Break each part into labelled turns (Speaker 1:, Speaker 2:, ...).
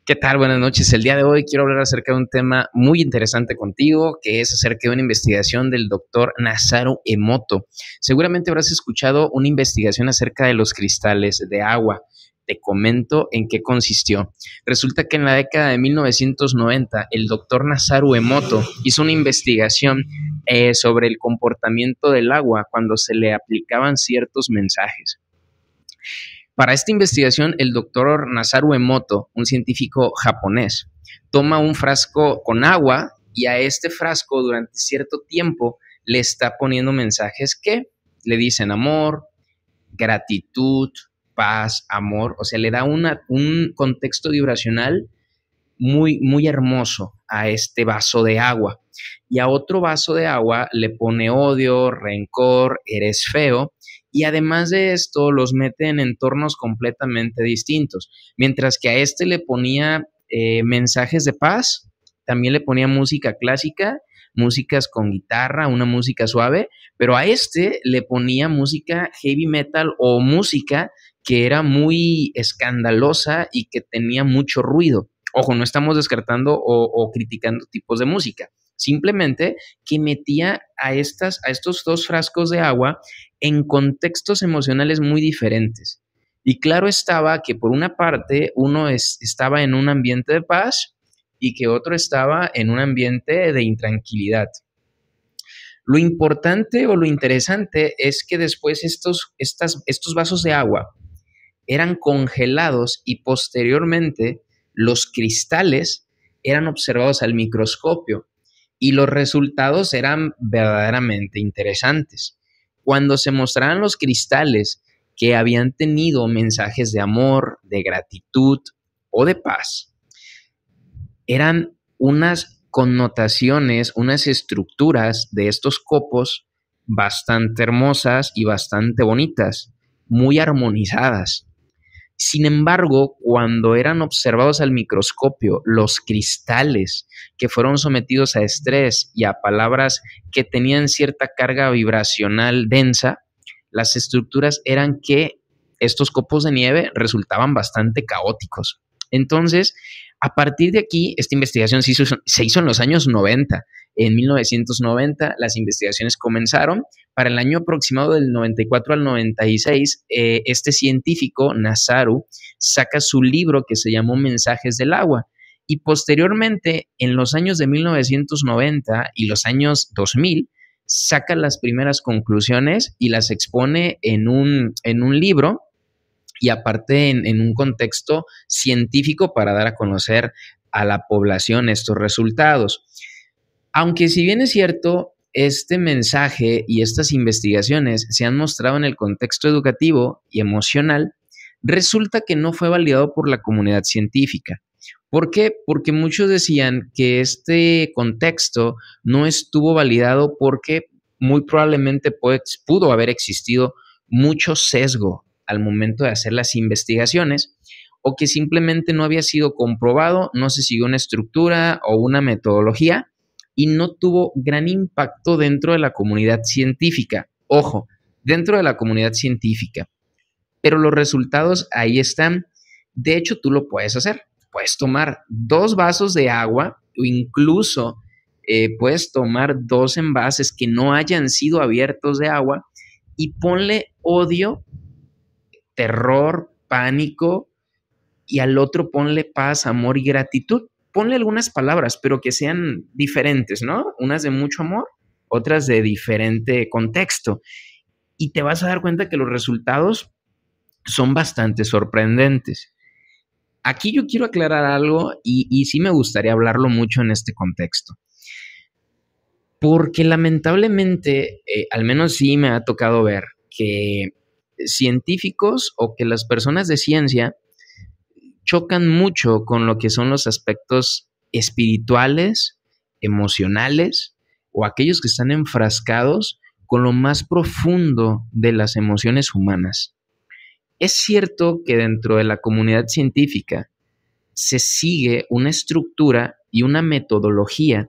Speaker 1: ¿Qué tal? Buenas noches. El día de hoy quiero hablar acerca de un tema muy interesante contigo, que es acerca de una investigación del doctor Masaru Emoto. Seguramente habrás escuchado una investigación acerca de los cristales de agua. Te comento en qué consistió. Resulta que en la década de 1990, el doctor Masaru Emoto hizo una investigación sobre el comportamiento del agua cuando se le aplicaban ciertos mensajes. Para esta investigación, el doctor Masaru Emoto, un científico japonés, toma un frasco con agua y a este frasco durante cierto tiempo le está poniendo mensajes que le dicen amor, gratitud, paz, amor, o sea, le da un contexto vibracional muy hermoso a este vaso de agua. Y a otro vaso de agua le pone odio, rencor, eres feo. Y además de esto, los mete en entornos completamente distintos. Mientras que a este le ponía mensajes de paz, también le ponía música clásica, músicas con guitarra, una música suave, pero a este le ponía música heavy metal o música que era muy escandalosa y que tenía mucho ruido. Ojo, no estamos descartando o criticando tipos de música, simplemente que metía a estos dos frascos de agua en contextos emocionales muy diferentes. Y claro estaba que por una parte uno estaba en un ambiente de paz y que otro estaba en un ambiente de intranquilidad. Lo importante o lo interesante es que después estos vasos de agua eran congelados y posteriormente los cristales eran observados al microscopio y los resultados eran verdaderamente interesantes. Cuando se mostraban los cristales que habían tenido mensajes de amor, de gratitud o de paz, eran unas connotaciones, unas estructuras de estos copos bastante hermosas y bastante bonitas, muy armonizadas. Sin embargo, cuando eran observados al microscopio, los cristales que fueron sometidos a estrés y a palabras que tenían cierta carga vibracional densa, las estructuras eran que estos copos de nieve resultaban bastante caóticos. Entonces, a partir de aquí, esta investigación se hizo en los años 90. En 1990 las investigaciones comenzaron. Para el año aproximado del 94 al 96, este científico, Masaru, saca su libro que se llamó Mensajes del agua. Y posteriormente, en los años de 1990 y los años 2000, saca las primeras conclusiones y las expone en un libro y aparte en un contexto científico para dar a conocer a la población estos resultados. Aunque si bien es cierto, este mensaje y estas investigaciones se han mostrado en el contexto educativo y emocional, resulta que no fue validado por la comunidad científica. ¿Por qué? Porque muchos decían que este contexto no estuvo validado porque muy probablemente pudo haber existido mucho sesgo al momento de hacer las investigaciones o que simplemente no había sido comprobado, no se siguió una estructura o una metodología y no tuvo gran impacto dentro de la comunidad científica. Ojo, dentro de la comunidad científica. Pero los resultados ahí están. De hecho, tú lo puedes hacer. Puedes tomar 2 vasos de agua o incluso puedes tomar 2 envases que no hayan sido abiertos de agua y ponle odio, terror, pánico y al otro ponle paz, amor y gratitud. Ponle algunas palabras, pero que sean diferentes, ¿no? Unas de mucho amor, otras de diferente contexto. Y te vas a dar cuenta que los resultados son bastante sorprendentes. Aquí yo quiero aclarar algo y sí me gustaría hablarlo mucho en este contexto. Porque lamentablemente, al menos sí me ha tocado ver que científicos o que las personas de ciencia chocan mucho con lo que son los aspectos espirituales, emocionales o aquellos que están enfrascados con lo más profundo de las emociones humanas. Es cierto que dentro de la comunidad científica se sigue una estructura y una metodología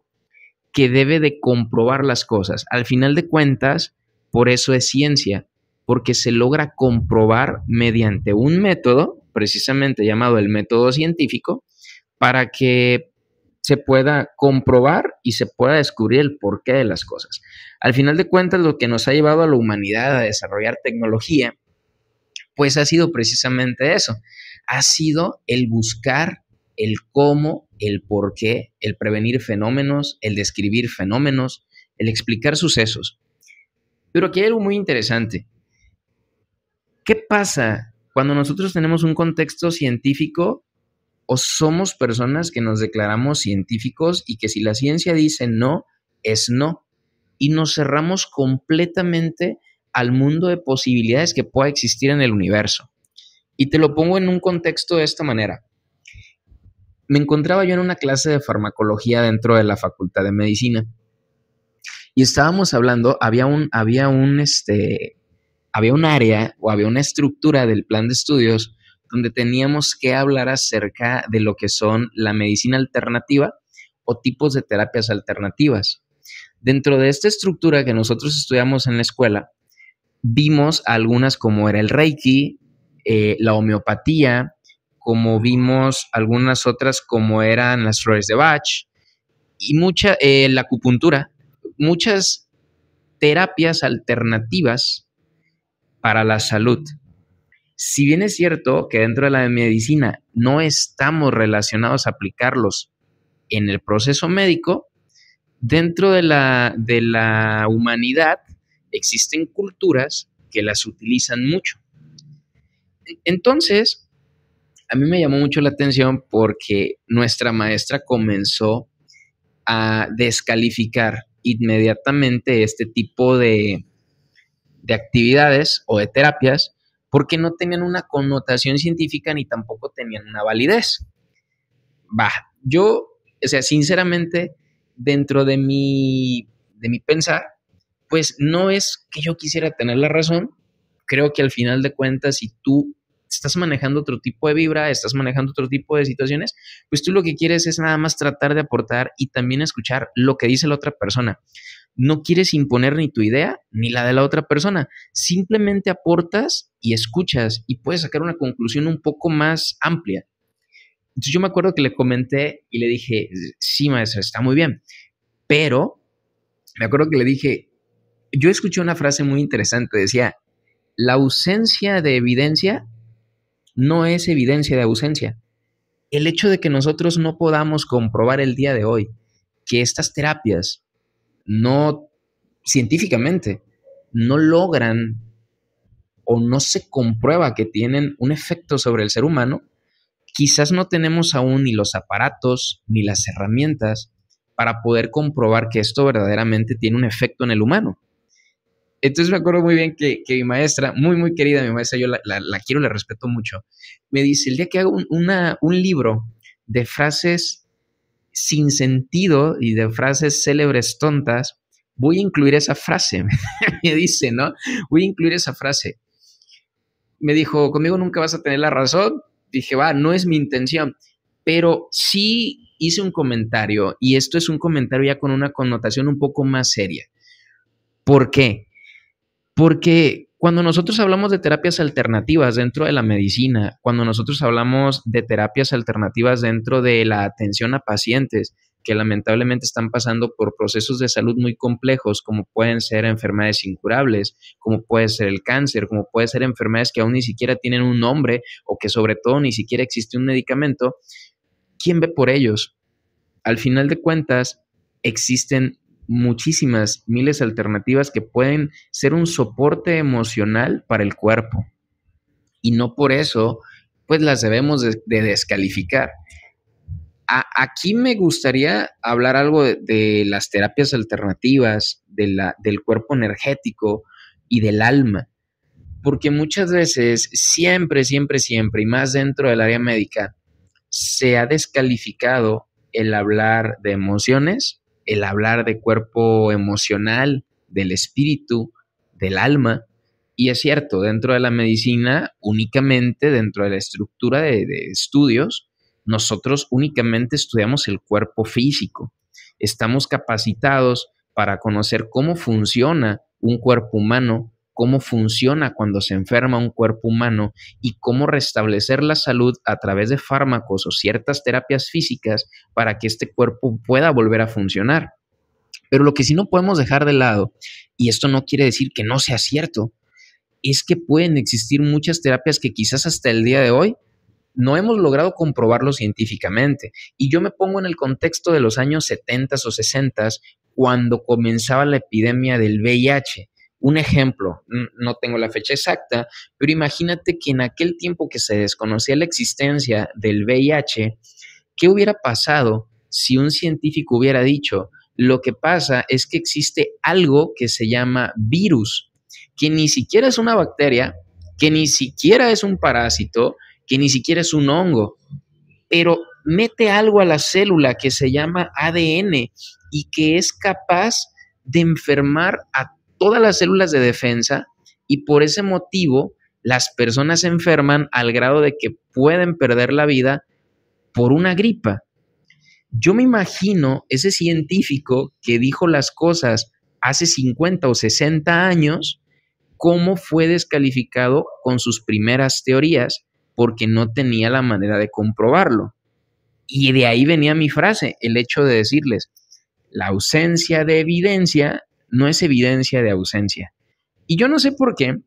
Speaker 1: que debe de comprobar las cosas. Al final de cuentas, por eso es ciencia, porque se logra comprobar mediante un método, precisamente llamado el método científico, para que se pueda comprobar y se pueda descubrir el porqué de las cosas. Al final de cuentas, lo que nos ha llevado a la humanidad a desarrollar tecnología, pues ha sido precisamente eso. Ha sido el buscar el cómo, el por qué, el prevenir fenómenos, el describir fenómenos, el explicar sucesos. Pero aquí hay algo muy interesante. ¿Qué pasa cuando nosotros tenemos un contexto científico o somos personas que nos declaramos científicos y que si la ciencia dice no, es no? Y nos cerramos completamente al mundo de posibilidades que pueda existir en el universo. Y te lo pongo en un contexto de esta manera. Me encontraba yo en una clase de farmacología dentro de la Facultad de Medicina y estábamos hablando, había un área o había una estructura del plan de estudios donde teníamos que hablar acerca de lo que son la medicina alternativa o tipos de terapias alternativas. Dentro de esta estructura que nosotros estudiamos en la escuela, vimos algunas como era el Reiki, la homeopatía, como vimos algunas otras como eran las flores de Bach y la acupuntura, muchas terapias alternativas para la salud. Si bien es cierto que dentro de la medicina no estamos relacionados a aplicarlos en el proceso médico, dentro de la humanidad existen culturas que las utilizan mucho. Entonces, a mí me llamó mucho la atención porque nuestra maestra comenzó a descalificar inmediatamente este tipo de actividades o de terapias porque no tenían una connotación científica ni tampoco tenían una validez. Yo, o sea, sinceramente, dentro de mi pensar, pues no es que yo quisiera tener la razón. Creo que al final de cuentas, si tú estás manejando otro tipo de vibra, estás manejando otro tipo de situaciones, pues tú lo que quieres es nada más tratar de aportar y también escuchar lo que dice la otra persona. No quieres imponer ni tu idea ni la de la otra persona, simplemente aportas y escuchas y puedes sacar una conclusión un poco más amplia. Entonces yo me acuerdo que le comenté y le dije, sí, maestra, está muy bien, pero me acuerdo que le dije, yo escuché una frase muy interesante, decía, la ausencia de evidencia no es evidencia de ausencia. El hecho de que nosotros no podamos comprobar el día de hoy que estas terapias no, científicamente, no logran o no se comprueba que tienen un efecto sobre el ser humano, quizás no tenemos aún ni los aparatos ni las herramientas para poder comprobar que esto verdaderamente tiene un efecto en el humano. Entonces me acuerdo muy bien que mi maestra, muy, muy querida, mi maestra, yo la quiero, la respeto mucho, me dice, el día que hago un libro de frases sin sentido y de frases célebres tontas, voy a incluir esa frase, me dice, ¿no? Voy a incluir esa frase. Me dijo, conmigo nunca vas a tener la razón. Dije, no es mi intención, pero sí hice un comentario y esto es un comentario ya con una connotación un poco más seria. ¿Por qué? Porque cuando nosotros hablamos de terapias alternativas dentro de la medicina, cuando nosotros hablamos de terapias alternativas dentro de la atención a pacientes que lamentablemente están pasando por procesos de salud muy complejos, como pueden ser enfermedades incurables, como puede ser el cáncer, como puede ser enfermedades que aún ni siquiera tienen un nombre o que sobre todo ni siquiera existe un medicamento, ¿quién ve por ellos? Al final de cuentas, existen muchísimas, miles de alternativas que pueden ser un soporte emocional para el cuerpo. Y no por eso, pues las debemos de descalificar. Aquí me gustaría hablar algo de las terapias alternativas, del cuerpo energético y del alma. Porque muchas veces, siempre, siempre, siempre, y más dentro del área médica, se ha descalificado el hablar de emociones, el hablar de cuerpo emocional, del espíritu, del alma. Y es cierto, dentro de la medicina, únicamente dentro de la estructura de estudios, nosotros únicamente estudiamos el cuerpo físico. Estamos capacitados para conocer cómo funciona un cuerpo humano, cómo funciona cuando se enferma un cuerpo humano y cómo restablecer la salud a través de fármacos o ciertas terapias físicas para que este cuerpo pueda volver a funcionar. Pero lo que sí no podemos dejar de lado, y esto no quiere decir que no sea cierto, es que pueden existir muchas terapias que quizás hasta el día de hoy no hemos logrado comprobarlo científicamente. Y yo me pongo en el contexto de los años 70 o 60, cuando comenzaba la epidemia del VIH. Un ejemplo, no tengo la fecha exacta, pero imagínate que en aquel tiempo que se desconocía la existencia del VIH, ¿qué hubiera pasado si un científico hubiera dicho: lo que pasa es que existe algo que se llama virus, que ni siquiera es una bacteria, que ni siquiera es un parásito, que ni siquiera es un hongo, pero mete algo a la célula que se llama ADN y que es capaz de enfermar a todas las células de defensa, y por ese motivo las personas se enferman al grado de que pueden perder la vida por una gripa. Yo me imagino ese científico que dijo las cosas hace 50 o 60 años, cómo fue descalificado con sus primeras teorías porque no tenía la manera de comprobarlo. Y de ahí venía mi frase, el hecho de decirles: la ausencia de evidencia no es evidencia de ausencia. Y yo no sé por qué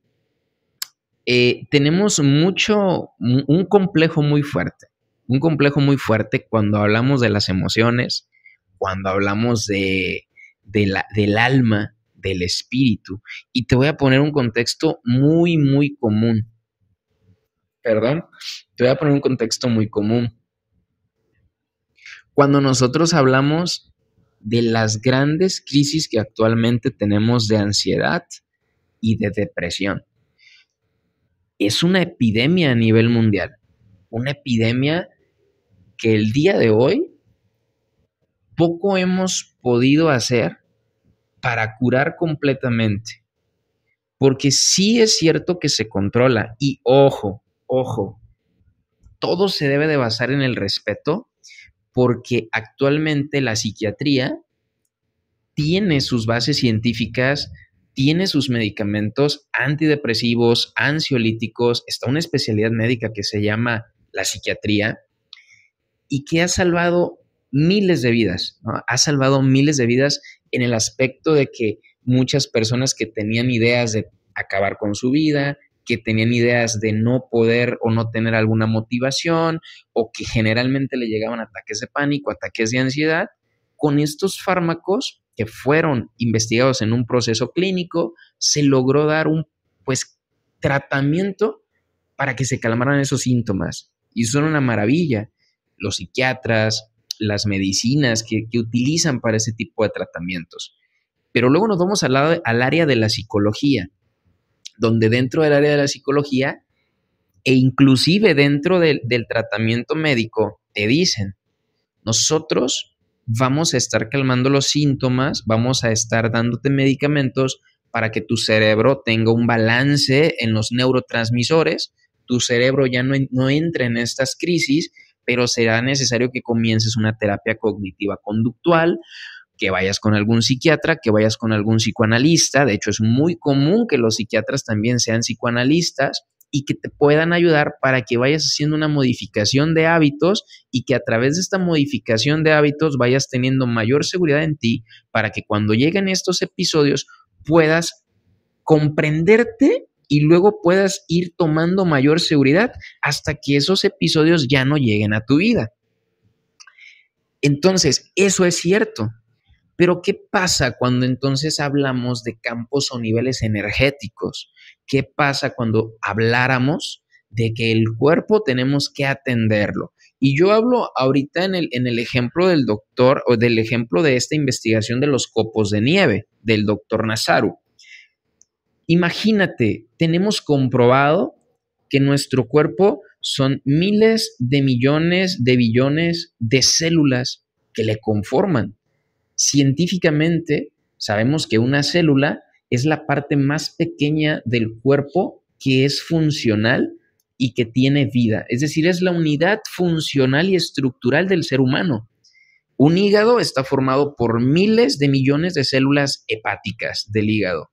Speaker 1: tenemos un complejo muy fuerte cuando hablamos de las emociones, cuando hablamos del alma, del espíritu. Y te voy a poner un contexto muy, muy común. Perdón, te voy a poner un contexto muy común. Cuando nosotros hablamos de las grandes crisis que actualmente tenemos de ansiedad y de depresión, es una epidemia a nivel mundial, una epidemia que el día de hoy poco hemos podido hacer para curar completamente, porque sí es cierto que se controla, y ojo, todo se debe de basar en el respeto, porque actualmente la psiquiatría tiene sus bases científicas, tiene sus medicamentos antidepresivos, ansiolíticos, está una especialidad médica que se llama la psiquiatría y que ha salvado miles de vidas, ¿no? Ha salvado miles de vidas en el aspecto de que muchas personas que tenían ideas de acabar con su vida, que tenían ideas de no poder o no tener alguna motivación, o que generalmente le llegaban ataques de pánico, ataques de ansiedad, con estos fármacos que fueron investigados en un proceso clínico, se logró dar un tratamiento para que se calmaran esos síntomas. Y son una maravilla. Los psiquiatras, las medicinas que utilizan para ese tipo de tratamientos. Pero luego nos vamos al área de la psicología, donde dentro del área de la psicología e inclusive dentro del tratamiento médico te dicen: nosotros vamos a estar calmando los síntomas, vamos a estar dándote medicamentos para que tu cerebro tenga un balance en los neurotransmisores, tu cerebro ya no entre en estas crisis, pero será necesario que comiences una terapia cognitiva conductual, que vayas con algún psiquiatra, que vayas con algún psicoanalista. De hecho, es muy común que los psiquiatras también sean psicoanalistas y que te puedan ayudar para que vayas haciendo una modificación de hábitos y que a través de esta modificación de hábitos vayas teniendo mayor seguridad en ti, para que cuando lleguen estos episodios puedas comprenderte y luego puedas ir tomando mayor seguridad hasta que esos episodios ya no lleguen a tu vida. Entonces, eso es cierto. Pero ¿qué pasa cuando entonces hablamos de campos o niveles energéticos? ¿Qué pasa cuando habláramos de que el cuerpo tenemos que atenderlo? Y yo hablo ahorita en el ejemplo del doctor, o del ejemplo de esta investigación de los copos de nieve, del doctor Nasaru. Imagínate, tenemos comprobado que nuestro cuerpo son miles de millones de billones de células que le conforman. Científicamente sabemos que una célula es la parte más pequeña del cuerpo que es funcional y que tiene vida. Es decir, es la unidad funcional y estructural del ser humano. Un hígado está formado por miles de millones de células hepáticas del hígado.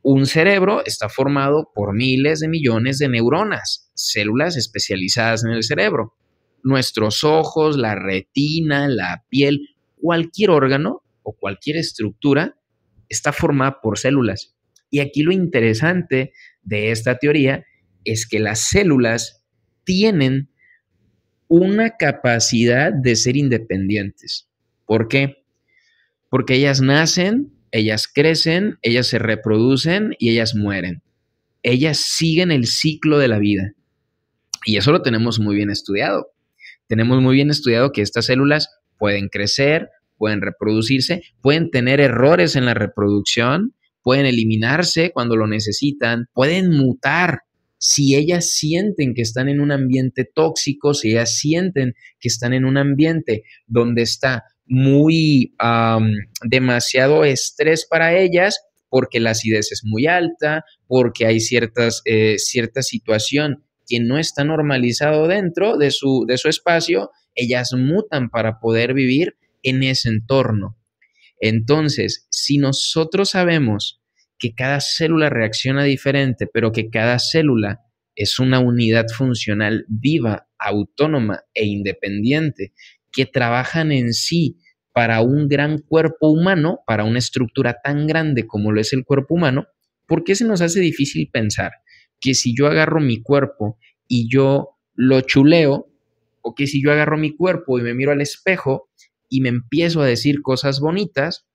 Speaker 1: Un cerebro está formado por miles de millones de neuronas, células especializadas en el cerebro. Nuestros ojos, la retina, la piel, cualquier órgano o cualquier estructura está formada por células. Y aquí lo interesante de esta teoría es que las células tienen una capacidad de ser independientes. ¿Por qué? Porque ellas nacen, ellas crecen, ellas se reproducen y ellas mueren. Ellas siguen el ciclo de la vida. Y eso lo tenemos muy bien estudiado. Tenemos muy bien estudiado que estas células pueden crecer, pueden reproducirse, pueden tener errores en la reproducción, pueden eliminarse cuando lo necesitan, pueden mutar si ellas sienten que están en un ambiente tóxico, si ellas sienten que están en un ambiente donde está muy demasiado estrés para ellas, porque la acidez es muy alta, porque hay cierta situación que no está normalizado dentro de su espacio, ellas mutan para poder vivir en ese entorno. Entonces, si nosotros sabemos que cada célula reacciona diferente, pero que cada célula es una unidad funcional viva, autónoma e independiente, que trabajan en sí para un gran cuerpo humano, para una estructura tan grande como lo es el cuerpo humano, ¿por qué se nos hace difícil pensar que si yo agarro mi cuerpo y yo lo chuleo, o que si yo agarro mi cuerpo y me miro al espejo y me empiezo a decir cosas bonitas,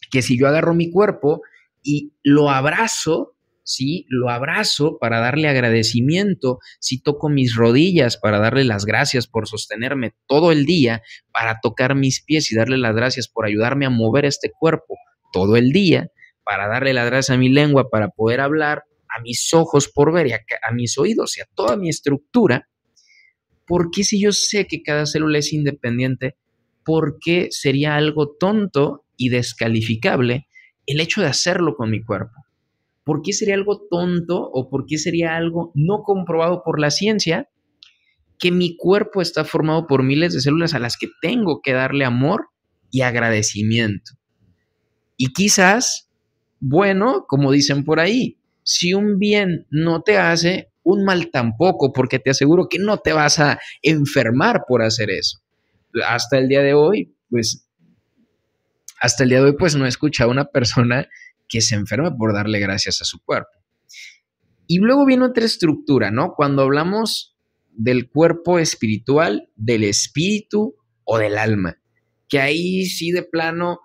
Speaker 1: que si yo agarro mi cuerpo y lo abrazo, ¿sí? Lo abrazo para darle agradecimiento, si toco mis rodillas para darle las gracias por sostenerme todo el día, para tocar mis pies y darle las gracias por ayudarme a mover este cuerpo todo el día, para darle las gracias a mi lengua para poder hablar, a mis ojos por ver y a mis oídos y a toda mi estructura. ¿Por qué si yo sé que cada célula es independiente, por qué sería algo tonto y descalificable el hecho de hacerlo con mi cuerpo? ¿Por qué sería algo tonto o por qué sería algo no comprobado por la ciencia que mi cuerpo está formado por miles de células a las que tengo que darle amor y agradecimiento? Y quizás, bueno, como dicen por ahí, si un bien no te hace, un mal tampoco, porque te aseguro que no te vas a enfermar por hacer eso. Hasta el día de hoy, pues, hasta el día de hoy, pues no he escuchado a una persona que se enferme por darle gracias a su cuerpo. Y luego viene otra estructura, ¿no? Cuando hablamos del cuerpo espiritual, del espíritu o del alma, que ahí sí de plano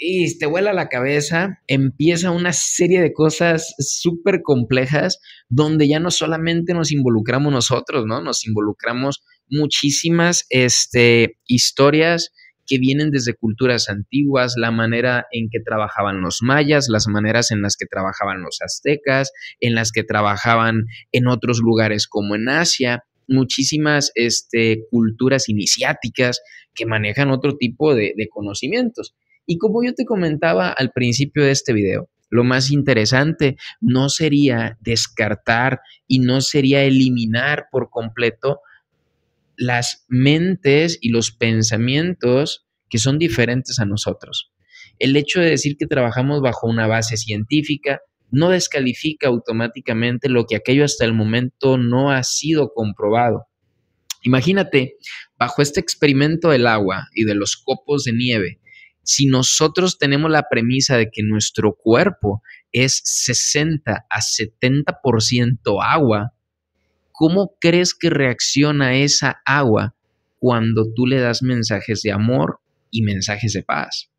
Speaker 1: y te vuela la cabeza, empieza una serie de cosas súper complejas donde ya no solamente nos involucramos nosotros, ¿no? Nos involucramos muchísimas historias que vienen desde culturas antiguas, la manera en que trabajaban los mayas, las maneras en las que trabajaban los aztecas, en las que trabajaban en otros lugares como en Asia, muchísimas culturas iniciáticas que manejan otro tipo de conocimientos. Y como yo te comentaba al principio de este video, lo más interesante no sería descartar y no sería eliminar por completo las mentes y los pensamientos que son diferentes a nosotros. El hecho de decir que trabajamos bajo una base científica no descalifica automáticamente lo que aquello hasta el momento no ha sido comprobado. Imagínate, bajo este experimento del agua y de los copos de nieve, si nosotros tenemos la premisa de que nuestro cuerpo es 60 a 70% agua, ¿cómo crees que reacciona esa agua cuando tú le das mensajes de amor y mensajes de paz?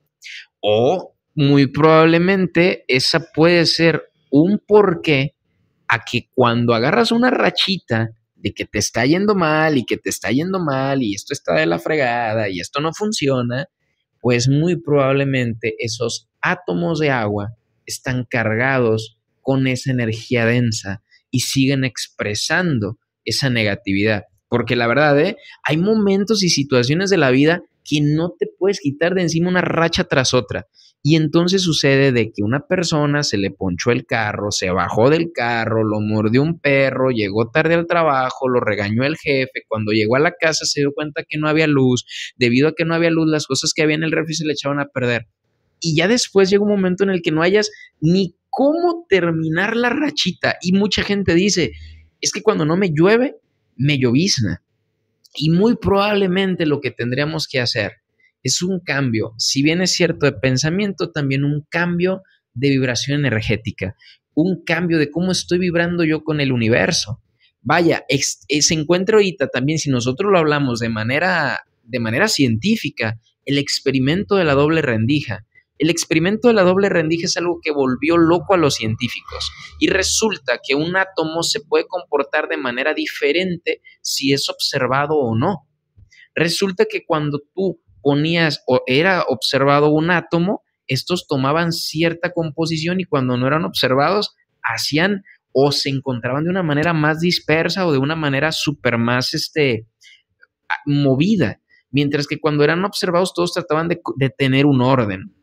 Speaker 1: O muy probablemente esa puede ser un porqué a que cuando agarras una rachita de que te está yendo mal y que te está yendo mal y esto está de la fregada y esto no funciona, pues muy probablemente esos átomos de agua están cargados con esa energía densa y siguen expresando esa negatividad. Porque la verdad, hay momentos y situaciones de la vida que no te puedes quitar de encima una racha tras otra. Y entonces sucede de que una persona se le ponchó el carro, se bajó del carro, lo mordió un perro, llegó tarde al trabajo, lo regañó el jefe, cuando llegó a la casa se dio cuenta que no había luz, debido a que no había luz las cosas que había en el refri se le echaban a perder. Y ya después llega un momento en el que no hayas ni cómo terminar la rachita. Y mucha gente dice, es que cuando no me llueve, me llovizna. Y muy probablemente lo que tendríamos que hacer es un cambio, si bien es cierto de pensamiento, también un cambio de vibración energética, un cambio de cómo estoy vibrando yo con el universo. Vaya, se encuentra ahorita también, si nosotros lo hablamos de manera científica, el experimento de la doble rendija. El experimento de la doble rendija es algo que volvió loco a los científicos y resulta que un átomo se puede comportar de manera diferente si es observado o no. Resulta que cuando tú ponías o era observado un átomo, estos tomaban cierta composición y cuando no eran observados hacían o se encontraban de una manera más dispersa o de una manera súper más movida, mientras que cuando eran observados todos trataban de tener un orden.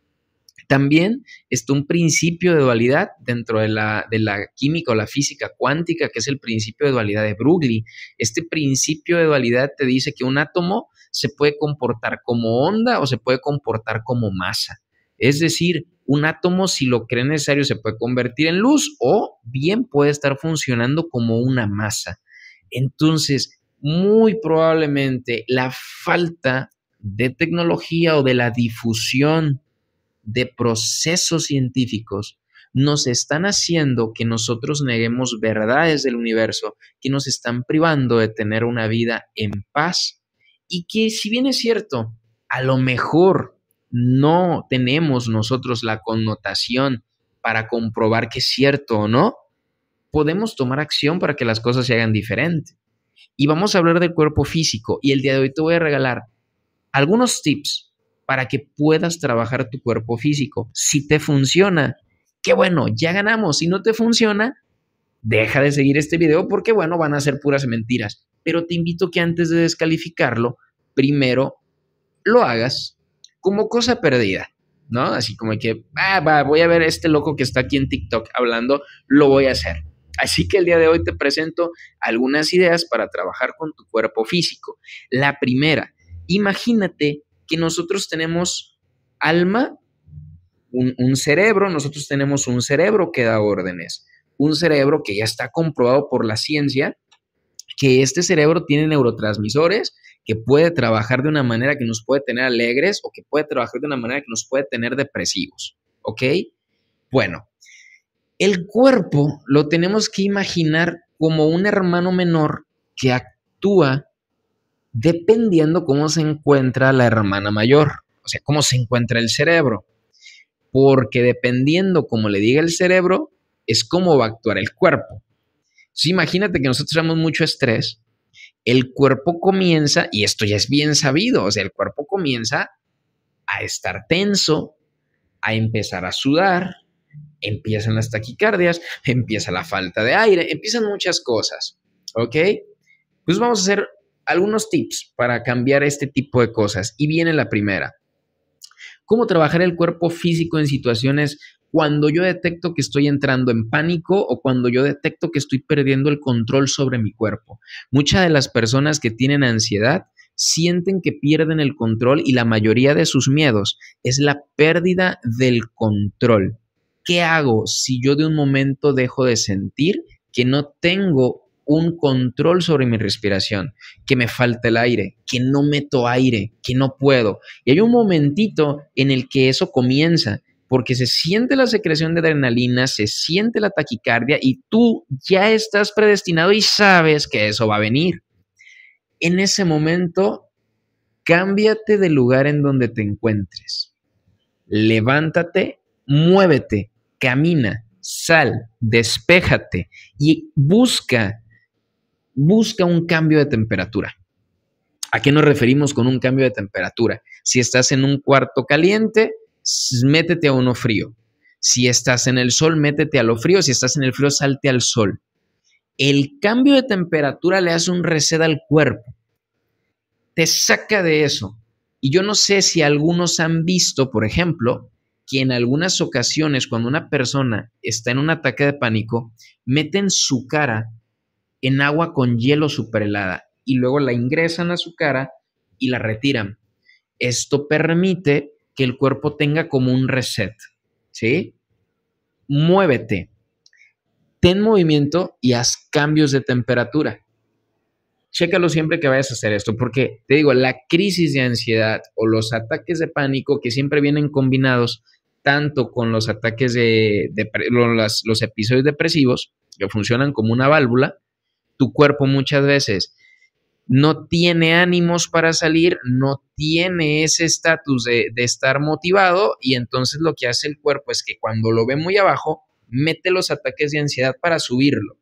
Speaker 1: También está un principio de dualidad dentro de la química o la física cuántica, que es el principio de dualidad de Broglie. Este principio de dualidad te dice que un átomo se puede comportar como onda o se puede comportar como masa. Es decir, un átomo, si lo cree necesario, se puede convertir en luz o bien puede estar funcionando como una masa. Entonces, muy probablemente la falta de tecnología o de la difusión de procesos científicos nos están haciendo que nosotros neguemos verdades del universo, que nos están privando de tener una vida en paz y que si bien es cierto, a lo mejor no tenemos nosotros la connotación para comprobar que es cierto o no, podemos tomar acción para que las cosas se hagan diferente. Y vamos a hablar del cuerpo físico y el día de hoy te voy a regalar algunos tips para que puedas trabajar tu cuerpo físico. Si te funciona, qué bueno, ya ganamos. Si no te funciona, deja de seguir este video porque, bueno, van a ser puras mentiras. Pero te invito que antes de descalificarlo, primero lo hagas como cosa perdida, ¿no? Así como que, voy a ver a este loco que está aquí en TikTok hablando, lo voy a hacer. Así que el día de hoy te presento algunas ideas para trabajar con tu cuerpo físico. La primera, imagínate que nosotros tenemos alma, un cerebro, nosotros tenemos un cerebro que da órdenes, un cerebro que ya está comprobado por la ciencia, que este cerebro tiene neurotransmisores, que puede trabajar de una manera que nos puede tener alegres o que puede trabajar de una manera que nos puede tener depresivos, ¿ok? Bueno, el cuerpo lo tenemos que imaginar como un hermano menor que actúa dependiendo cómo se encuentra la hermana mayor, o sea, cómo se encuentra el cerebro, porque dependiendo cómo le diga el cerebro, es cómo va a actuar el cuerpo. Entonces, imagínate que nosotros tenemos mucho estrés, el cuerpo comienza, y esto ya es bien sabido, o sea, el cuerpo comienza a estar tenso, a empezar a sudar, empiezan las taquicardias, empieza la falta de aire, empiezan muchas cosas, ¿ok? Pues vamos a hacer algunos tips para cambiar este tipo de cosas. Y viene la primera. ¿Cómo trabajar el cuerpo físico en situaciones cuando yo detecto que estoy entrando en pánico o cuando yo detecto que estoy perdiendo el control sobre mi cuerpo? Muchas de las personas que tienen ansiedad sienten que pierden el control y la mayoría de sus miedos es la pérdida del control. ¿Qué hago si yo de un momento dejo de sentir que no tengo un control sobre mi respiración, que me falta el aire, que no meto aire, que no puedo? Y hay un momentito en el que eso comienza, porque se siente la secreción de adrenalina, se siente la taquicardia y tú ya estás predestinado y sabes que eso va a venir. En ese momento, cámbiate del lugar en donde te encuentres. Levántate, muévete, camina, sal, despéjate y busca un cambio de temperatura. ¿A qué nos referimos con un cambio de temperatura? Si estás en un cuarto caliente, métete a uno frío. Si estás en el sol, métete a lo frío. Si estás en el frío, salte al sol. El cambio de temperatura le hace un reset al cuerpo. Te saca de eso. Y yo no sé si algunos han visto, por ejemplo, que en algunas ocasiones cuando una persona está en un ataque de pánico, meten su cara en agua con hielo superhelada y luego la ingresan a su cara y la retiran. Esto permite que el cuerpo tenga como un reset, ¿sí? muévete, ten movimiento y haz cambios de temperatura. Chécalo siempre que vayas a hacer esto, porque te digo, la crisis de ansiedad o los ataques de pánico que siempre vienen combinados tanto con los ataques los episodios depresivos, que funcionan como una válvula, tu cuerpo muchas veces no tiene ánimos para salir, no tiene ese estatus de estar motivado y entonces lo que hace el cuerpo es que cuando lo ve muy abajo, mete los ataques de ansiedad para subirlo.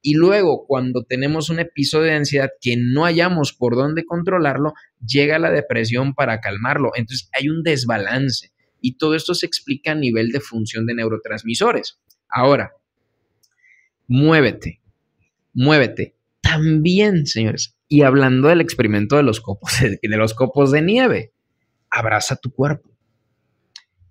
Speaker 1: Y luego, cuando tenemos un episodio de ansiedad que no hallamos por dónde controlarlo, llega la depresión para calmarlo. Entonces hay un desbalance y todo esto se explica a nivel de función de neurotransmisores. Ahora, muévete, muévete. También, señores, y hablando del experimento de los copos de nieve, abraza tu cuerpo.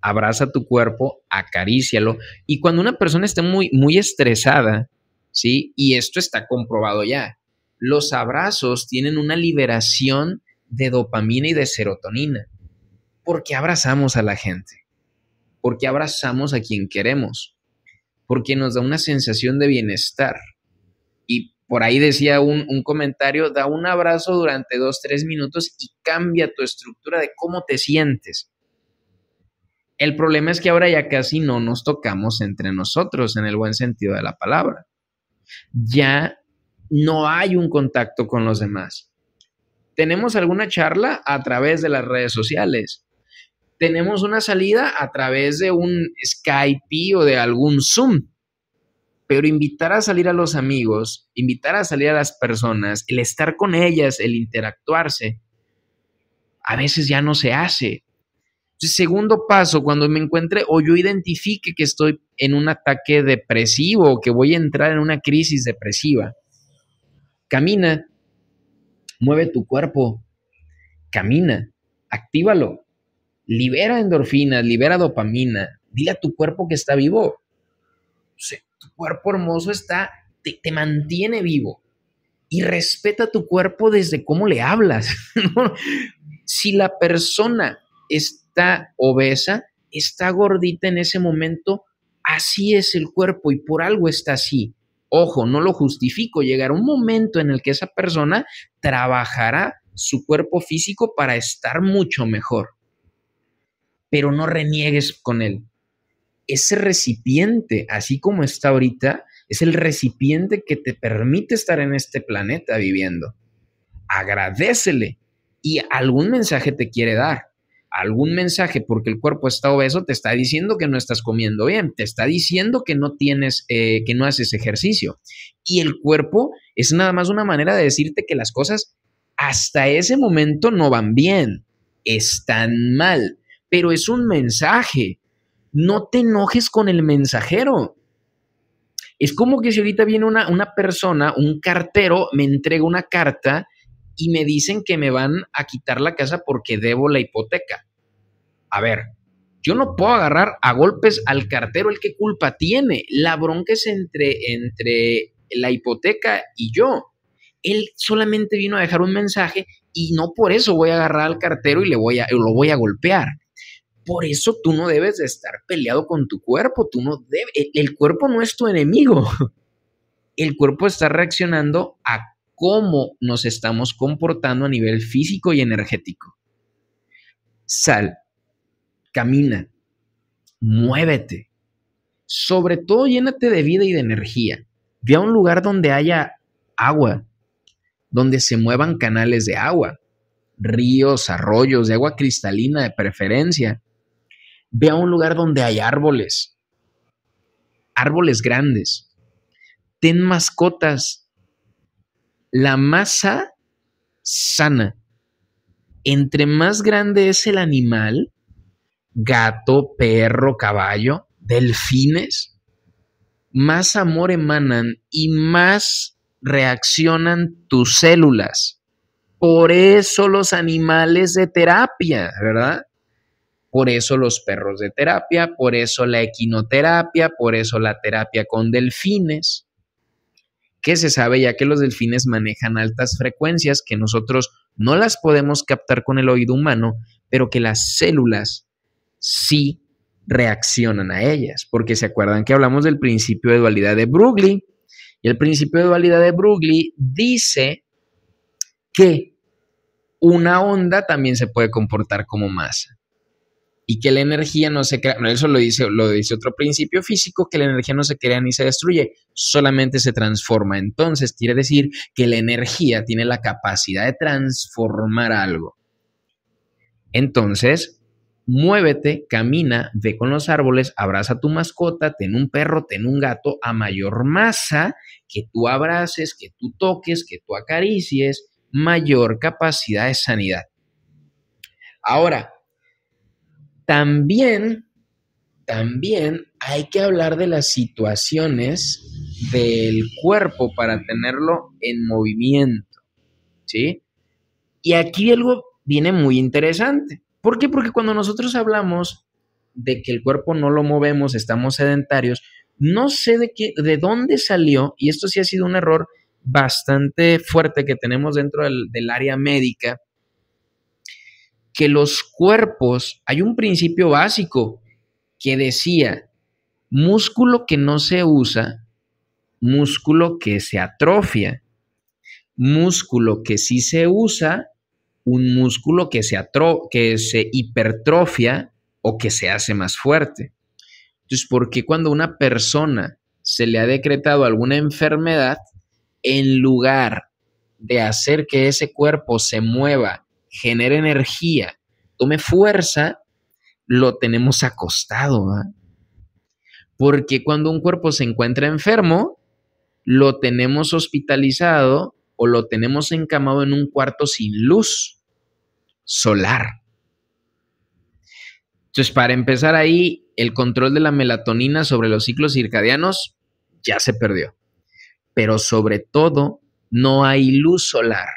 Speaker 1: Abraza tu cuerpo, acarícialo. Y cuando una persona esté muy, muy estresada, ¿sí? Y esto está comprobado ya. Los abrazos tienen una liberación de dopamina y de serotonina. ¿Por qué abrazamos a la gente? ¿Por qué abrazamos a quien queremos? Porque nos da una sensación de bienestar. Y por ahí decía un comentario, da un abrazo durante 2-3 minutos y cambia tu estructura de cómo te sientes. El problema es que ahora ya casi no nos tocamos entre nosotros en el buen sentido de la palabra. Ya no hay un contacto con los demás. Tenemos alguna charla a través de las redes sociales. Tenemos una salida a través de un Skype o de algún Zoom. Pero invitar a salir a los amigos, invitar a salir a las personas, el estar con ellas, el interactuarse, a veces ya no se hace. Entonces, segundo paso, cuando me encuentre o yo identifique que estoy en un ataque depresivo o que voy a entrar en una crisis depresiva, camina, mueve tu cuerpo, camina, actívalo, libera endorfinas, libera dopamina, dile a tu cuerpo que está vivo. Tu cuerpo hermoso te mantiene vivo y respeta tu cuerpo desde cómo le hablas. Si la persona está obesa, está gordita en ese momento, así es el cuerpo y por algo está así. Ojo, no lo justifico, llegará un momento en el que esa persona trabajará su cuerpo físico para estar mucho mejor, pero no reniegues con él. Ese recipiente, así como está ahorita, es el recipiente que te permite estar en este planeta viviendo. Agradécele y algún mensaje te quiere dar. Algún mensaje, porque el cuerpo está obeso, te está diciendo que no estás comiendo bien, te está diciendo que no que no haces ejercicio. Y el cuerpo es nada más una manera de decirte que las cosas hasta ese momento no van bien, están mal, pero es un mensaje. No te enojes con el mensajero. Es como que si ahorita viene una persona, un cartero, me entrega una carta y me dicen que me van a quitar la casa porque debo la hipoteca. A ver, yo no puedo agarrar a golpes al cartero, ¿el qué culpa tiene? La bronca es entre la hipoteca y yo. Él solamente vino a dejar un mensaje y no por eso voy a agarrar al cartero y lo voy a golpear. Por eso tú no debes de estar peleado con tu cuerpo, el cuerpo no es tu enemigo. El cuerpo está reaccionando a cómo nos estamos comportando a nivel físico y energético. Sal, camina, muévete. Sobre todo llénate de vida y de energía. Ve a un lugar donde haya agua, donde se muevan canales de agua, ríos, arroyos, de agua cristalina de preferencia. Ve a un lugar donde hay árboles grandes. Ten mascotas. La masa sana. Entre más grande es el animal, gato, perro, caballo, delfines, más amor emanan y más reaccionan tus células. Por eso los animales de terapia, ¿verdad? Por eso los perros de terapia, por eso la equinoterapia, por eso la terapia con delfines, que se sabe ya que los delfines manejan altas frecuencias que nosotros no las podemos captar con el oído humano, pero que las células sí reaccionan a ellas, porque se acuerdan que hablamos del principio de dualidad de Broglie, y el principio de dualidad de Broglie dice que una onda también se puede comportar como masa y que la energía no se crea, eso lo dice otro principio físico, que la energía no se crea ni se destruye, solamente se transforma. Entonces quiere decir que la energía tiene la capacidad de transformar algo. Entonces, muévete, camina, ve con los árboles, abraza a tu mascota, ten un perro, ten un gato, a mayor masa que tú abraces, que tú toques, que tú acaricies, mayor capacidad de sanidad. Ahora, también hay que hablar de las situaciones del cuerpo para tenerlo en movimiento, ¿sí? Y aquí algo viene muy interesante. ¿Por qué? Porque cuando nosotros hablamos de que el cuerpo no lo movemos, estamos sedentarios, no sé de dónde salió, y esto sí ha sido un error bastante fuerte que tenemos dentro del área médica, que los cuerpos, hay un principio básico que decía, músculo que no se usa, músculo que se atrofia, músculo que sí se usa, un músculo que se hipertrofia o que se hace más fuerte. Entonces, ¿por qué cuando a una persona se le ha decretado alguna enfermedad, en lugar de hacer que ese cuerpo se mueva, genere energía, tome fuerza, lo tenemos acostado? ¿Va? Porque cuando un cuerpo se encuentra enfermo, lo tenemos hospitalizado o lo tenemos encamado en un cuarto sin luz solar. Entonces, para empezar ahí, el control de la melatonina sobre los ciclos circadianos ya se perdió. Pero sobre todo, no hay luz solar.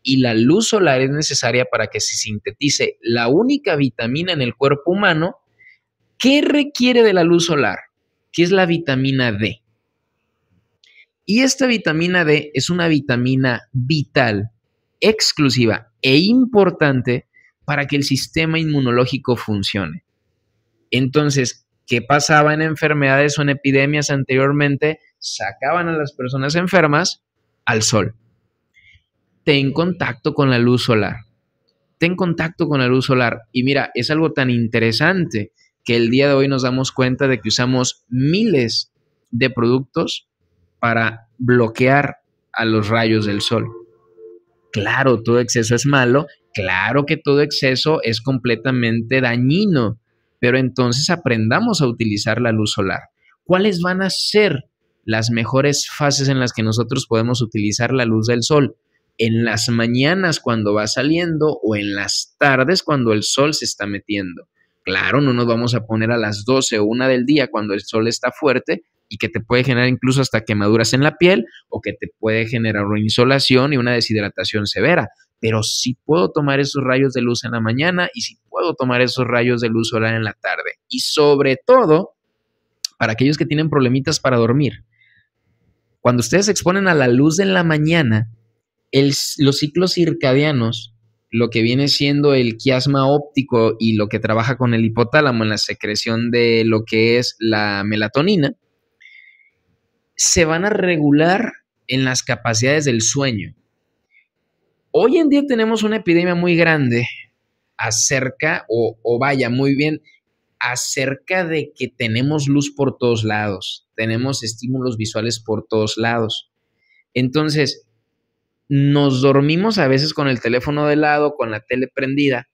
Speaker 1: Y la luz solar es necesaria para que se sintetice la única vitamina en el cuerpo humano que requiere de la luz solar, que es la vitamina D. Y esta vitamina D es una vitamina vital, exclusiva e importante para que el sistema inmunológico funcione. Entonces, ¿qué pasaba en enfermedades o en epidemias anteriormente? Sacaban a las personas enfermas al sol. Ten contacto con la luz solar. Ten contacto con la luz solar. Y mira, es algo tan interesante que el día de hoy nos damos cuenta de que usamos miles de productos para bloquear a los rayos del sol. Claro, todo exceso es malo, claro que todo exceso es completamente dañino, pero entonces aprendamos a utilizar la luz solar. ¿Cuáles van a ser las mejores fases en las que nosotros podemos utilizar la luz del sol? En las mañanas cuando va saliendo o en las tardes cuando el sol se está metiendo. Claro, no nos vamos a poner a las 12 o 1 del día cuando el sol está fuerte y que te puede generar incluso hasta quemaduras en la piel o que te puede generar una insolación y una deshidratación severa. Pero sí puedo tomar esos rayos de luz en la mañana y sí puedo tomar esos rayos de luz solar en la tarde. Y sobre todo, para aquellos que tienen problemitas para dormir, cuando ustedes se exponen a la luz en la mañana, los ciclos circadianos, lo que viene siendo el quiasma óptico y lo que trabaja con el hipotálamo en la secreción de lo que es la melatonina, se van a regular en las capacidades del sueño. Hoy en día tenemos una epidemia muy grande acerca, muy bien, acerca de que tenemos luz por todos lados, tenemos estímulos visuales por todos lados. Entonces, nos dormimos a veces con el teléfono de lado, con la tele prendida,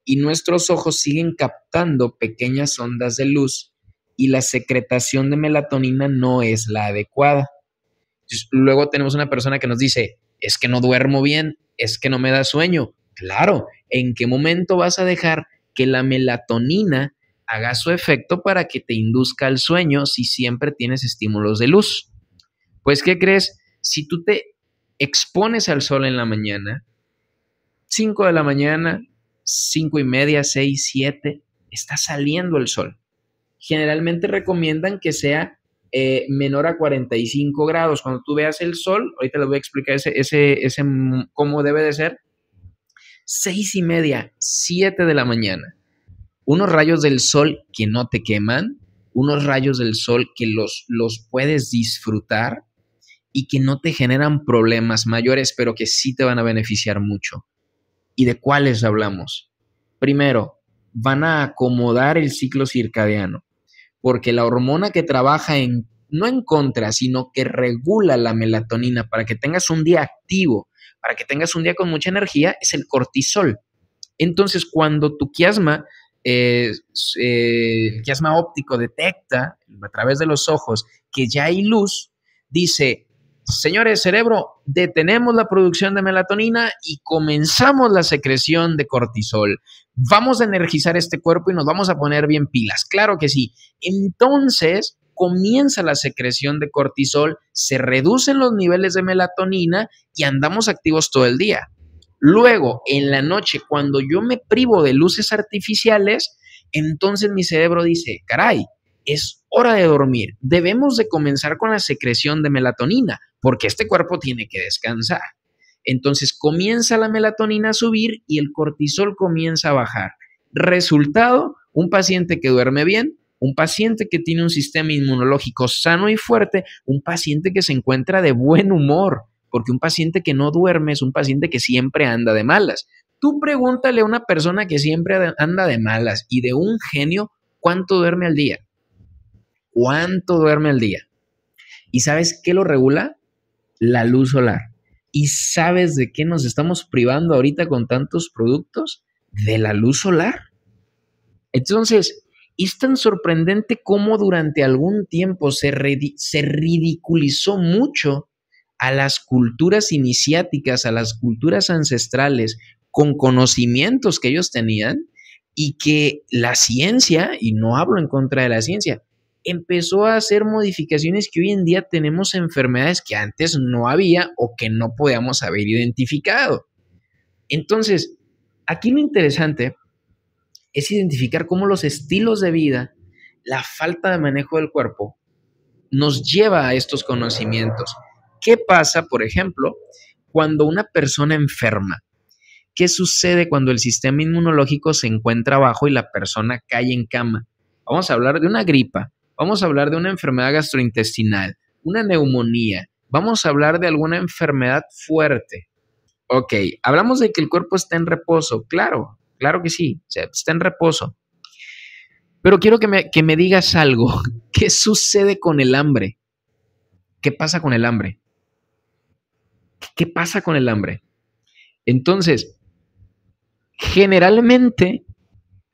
Speaker 1: y nuestros ojos siguen captando pequeñas ondas de luz y la secretación de melatonina no es la adecuada. Entonces, luego tenemos una persona que nos dice, es que no duermo bien, es que no me da sueño. Claro, ¿en qué momento vas a dejar que la melatonina haga su efecto para que te induzca al sueño si siempre tienes estímulos de luz? Pues, ¿qué crees? Si tú te expones al sol en la mañana, 5 de la mañana, 5:30, 6, 7, está saliendo el sol. Generalmente recomiendan que sea menor a 45 grados. Cuando tú veas el sol, ahorita les voy a explicar cómo debe de ser, 6:30, 7 de la mañana. unos rayos del sol que no te queman, unos rayos del sol que los puedes disfrutar y que no te generan problemas mayores, pero que sí te van a beneficiar mucho. ¿Y de cuáles hablamos? Primero, van a acomodar el ciclo circadiano, porque la hormona que trabaja no en contra, sino que regula la melatonina para que tengas un día activo, para que tengas un día con mucha energía, es el cortisol. Entonces, cuando tu quiasma óptico detecta a través de los ojos que ya hay luz, dice: señores, cerebro, detenemos la producción de melatonina y comenzamos la secreción de cortisol. Vamos a energizar este cuerpo y nos vamos a poner bien pilas. Claro que sí. Entonces comienza la secreción de cortisol, se reducen los niveles de melatonina y andamos activos todo el día. Luego, en la noche, cuando yo me privo de luces artificiales, entonces mi cerebro dice: caray, es hora de dormir. Debemos de comenzar con la secreción de melatonina, porque este cuerpo tiene que descansar. Entonces comienza la melatonina a subir y el cortisol comienza a bajar. Resultado, un paciente que duerme bien, un paciente que tiene un sistema inmunológico sano y fuerte, un paciente que se encuentra de buen humor, porque un paciente que no duerme es un paciente que siempre anda de malas. Tú pregúntale a una persona que siempre anda de malas y de un genio, ¿cuánto duerme al día? ¿Cuánto duerme al día? ¿Y sabes qué lo regula? La luz solar. ¿Y sabes de qué nos estamos privando ahorita con tantos productos? De la luz solar. Entonces, es tan sorprendente cómo durante algún tiempo se ridiculizó mucho a las culturas iniciáticas, a las culturas ancestrales, con conocimientos que ellos tenían, y que la ciencia, y no hablo en contra de la ciencia, empezó a hacer modificaciones que hoy en día tenemos enfermedades que antes no había o que no podíamos haber identificado. Entonces, aquí lo interesante es identificar cómo los estilos de vida, la falta de manejo del cuerpo, nos lleva a estos conocimientos. ¿Qué pasa, por ejemplo, cuando una persona enferma? ¿Qué sucede cuando el sistema inmunológico se encuentra bajo y la persona cae en cama? Vamos a hablar de una gripa, vamos a hablar de una enfermedad gastrointestinal, una neumonía, vamos a hablar de alguna enfermedad fuerte. Ok, hablamos de que el cuerpo está en reposo, claro, claro que sí, o sea, está en reposo. Pero quiero que me digas algo. ¿Qué sucede con el hambre? ¿Qué pasa con el hambre? ¿Qué pasa con el hambre? Entonces, generalmente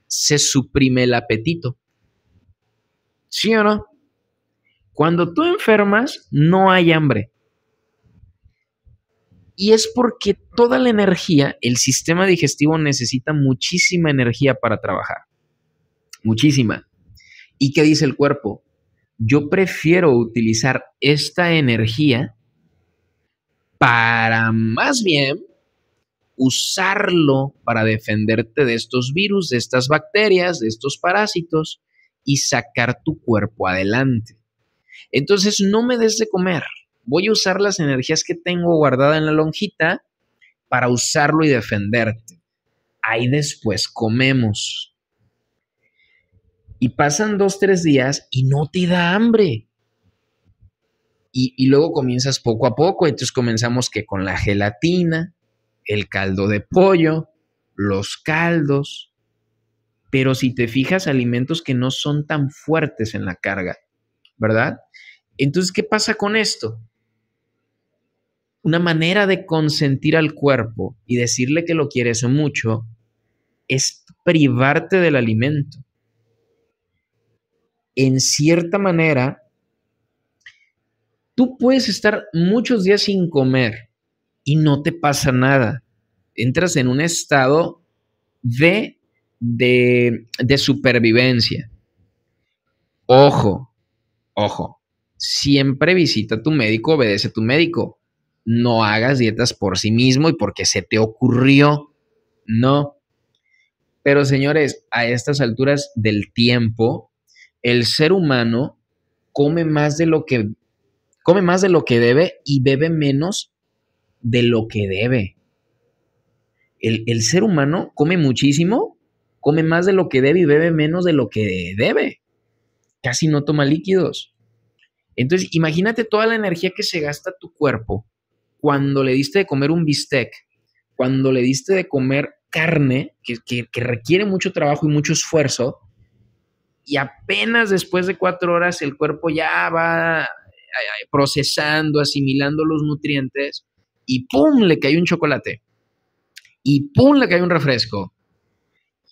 Speaker 1: se suprime el apetito. ¿Sí o no? Cuando tú enfermas, no hay hambre. Y es porque toda la energía, el sistema digestivo necesita muchísima energía para trabajar. Muchísima. ¿Y qué dice el cuerpo? Yo prefiero utilizar esta energía para más bien usarlo para defenderte de estos virus, de estas bacterias, de estos parásitos y sacar tu cuerpo adelante. Entonces no me des de comer. Voy a usar las energías que tengo guardada en la lonjita para usarlo y defenderte. Ahí después comemos. Y pasan 2, 3 días y no te da hambre. Y luego comienzas poco a poco. Entonces comenzamos que con la gelatina, el caldo de pollo, los caldos. Pero si te fijas, alimentos que no son tan fuertes en la carga, ¿verdad? Entonces, ¿qué pasa con esto? Una manera de consentir al cuerpo y decirle que lo quieres mucho es privarte del alimento. En cierta manera, tú puedes estar muchos días sin comer y no te pasa nada. Entras en un estado de supervivencia. Ojo, ojo. Siempre visita a tu médico, obedece a tu médico. No hagas dietas por sí mismo y porque se te ocurrió. No. Pero señores, a estas alturas del tiempo, el ser humano come más de lo que debe y bebe menos de lo que debe. El ser humano come muchísimo come más de lo que debe y bebe menos de lo que debe. Casi no toma líquidos. Entonces, imagínate toda la energía que se gasta tu cuerpo cuando le diste de comer un bistec, cuando le diste de comer carne, que requiere mucho trabajo y mucho esfuerzo, y apenas después de 4 horas el cuerpo ya va procesando, asimilando los nutrientes, y ¡pum!, le cae un chocolate, y ¡pum!, le cae un refresco,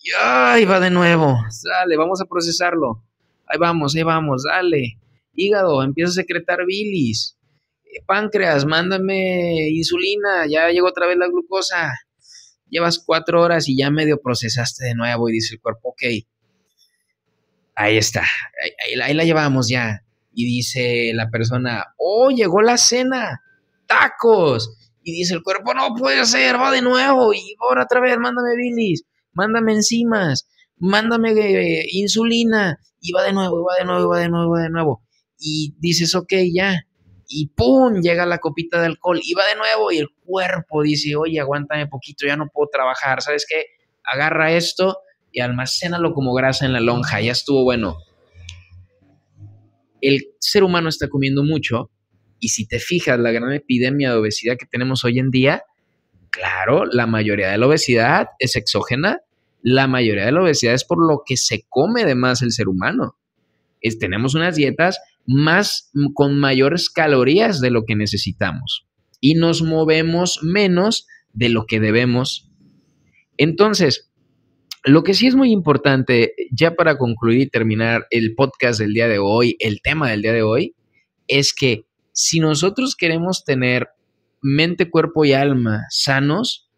Speaker 1: y ¡ay!, va de nuevo, dale, vamos a procesarlo, ahí vamos, dale, hígado, empieza a secretar bilis, páncreas, mándame insulina, ya llegó otra vez la glucosa, llevas 4 horas y ya medio procesaste de nuevo y dice el cuerpo, ok, ahí está, ahí la llevamos ya. Y dice la persona, oh, llegó la cena, tacos. Y dice el cuerpo, no puede ser, va de nuevo. Y ahora otra vez, mándame bilis, mándame enzimas, mándame insulina. Y va de nuevo, va de nuevo, va de nuevo, va de nuevo. Y dices, ok, ya. Y ¡pum!, llega la copita de alcohol y va de nuevo. Y el cuerpo dice, oye, aguántame poquito, ya no puedo trabajar. ¿Sabes qué? Agarra esto y almacénalo como grasa en la lonja, ya estuvo bueno. El ser humano está comiendo mucho y si te fijas la gran epidemia de obesidad que tenemos hoy en día, claro, la mayoría de la obesidad es exógena, la mayoría de la obesidad es por lo que se come de más el ser humano. Tenemos unas dietas con mayores calorías de lo que necesitamos y nos movemos menos de lo que debemos. Entonces, lo que sí es muy importante, ya para concluir y terminar el podcast del día de hoy, el tema del día de hoy, es que si nosotros queremos tener mente, cuerpo y alma sanos,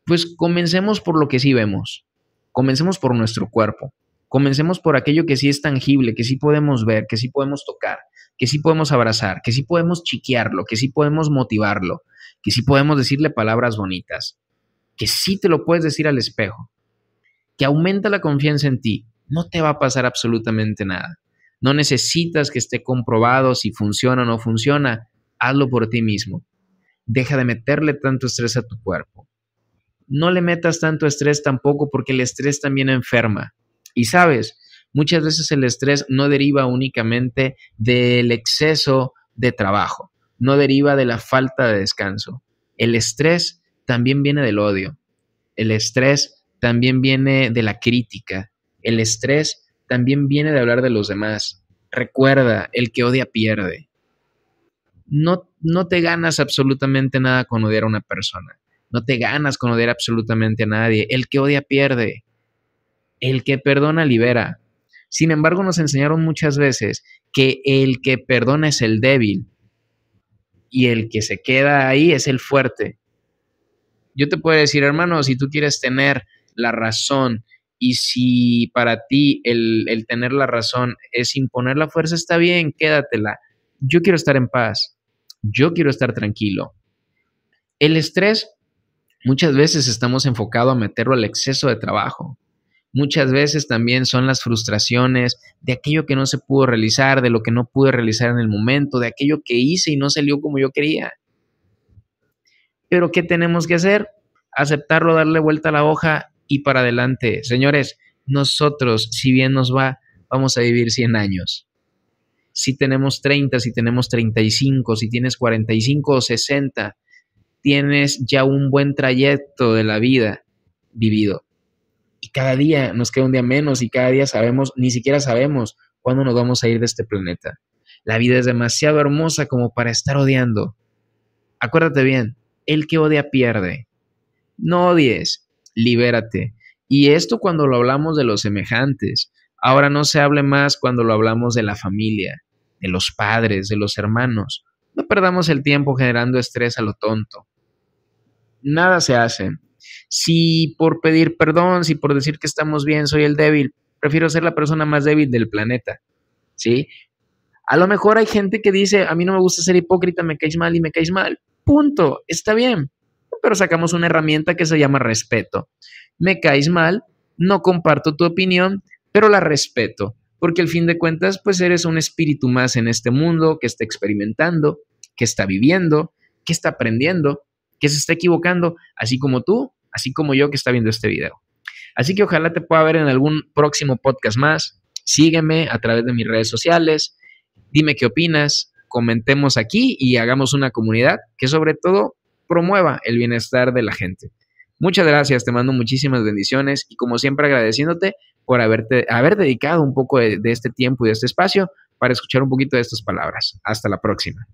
Speaker 1: pues comencemos por lo que sí vemos, comencemos por nuestro cuerpo, comencemos por aquello que sí es tangible, que sí podemos ver, que sí podemos tocar, que sí podemos abrazar, que sí podemos chiquearlo, que sí podemos motivarlo, que sí podemos decirle palabras bonitas, que sí te lo puedes decir al espejo, que aumenta la confianza en ti. No te va a pasar absolutamente nada. No necesitas que esté comprobado si funciona o no funciona. Hazlo por ti mismo. Deja de meterle tanto estrés a tu cuerpo. No le metas tanto estrés tampoco porque el estrés también enferma. Y sabes, muchas veces el estrés no deriva únicamente del exceso de trabajo, no deriva de la falta de descanso. El estrés también viene del odio. El estrés también viene de la crítica. El estrés también viene de hablar de los demás. Recuerda, el que odia pierde. No te ganas absolutamente nada con odiar a una persona. No te ganas con odiar absolutamente a nadie. El que odia pierde. El que perdona libera. Sin embargo, nos enseñaron muchas veces que el que perdona es el débil y el que se queda ahí es el fuerte. Yo te puedo decir, hermano, si tú quieres tener la razón y si para ti el tener la razón es imponer la fuerza, está bien, quédatela. Yo quiero estar en paz, yo quiero estar tranquilo. El estrés, muchas veces estamos enfocados a meterlo al exceso de trabajo. Muchas veces también son las frustraciones de aquello que no se pudo realizar, de lo que no pude realizar en el momento, de aquello que hice y no salió como yo quería. Pero ¿qué tenemos que hacer? Aceptarlo, darle vuelta a la hoja y para adelante. Señores, nosotros, si bien nos va, vamos a vivir 100 años. Si tenemos 30, si tenemos 35, si tienes 45 o 60, tienes ya un buen trayecto de la vida vivido. Y cada día nos queda un día menos y cada día ni siquiera sabemos cuándo nos vamos a ir de este planeta. La vida es demasiado hermosa como para estar odiando. Acuérdate bien, el que odia pierde. No odies, libérate. Y esto cuando lo hablamos de los semejantes. Ahora no se hable más cuando lo hablamos de la familia, de los padres, de los hermanos. No perdamos el tiempo generando estrés a lo tonto. Nada se hace. Si por pedir perdón, si por decir que estamos bien soy el débil, prefiero ser la persona más débil del planeta, ¿sí? A lo mejor hay gente que dice, a mí no me gusta ser hipócrita, me caes mal y me caes mal. Punto, está bien. Pero sacamos una herramienta que se llama respeto. Me caes mal, no comparto tu opinión, pero la respeto, porque al fin de cuentas, pues eres un espíritu más en este mundo que está experimentando, que está viviendo, que está aprendiendo, que se está equivocando, así como tú, así como yo que está viendo este video. Así que ojalá te pueda ver en algún próximo podcast más. Sígueme a través de mis redes sociales. Dime qué opinas, comentemos aquí y hagamos una comunidad que sobre todo promueva el bienestar de la gente. Muchas gracias, te mando muchísimas bendiciones y como siempre agradeciéndote por haber dedicado un poco de este tiempo y de este espacio para escuchar un poquito de estas palabras. Hasta la próxima.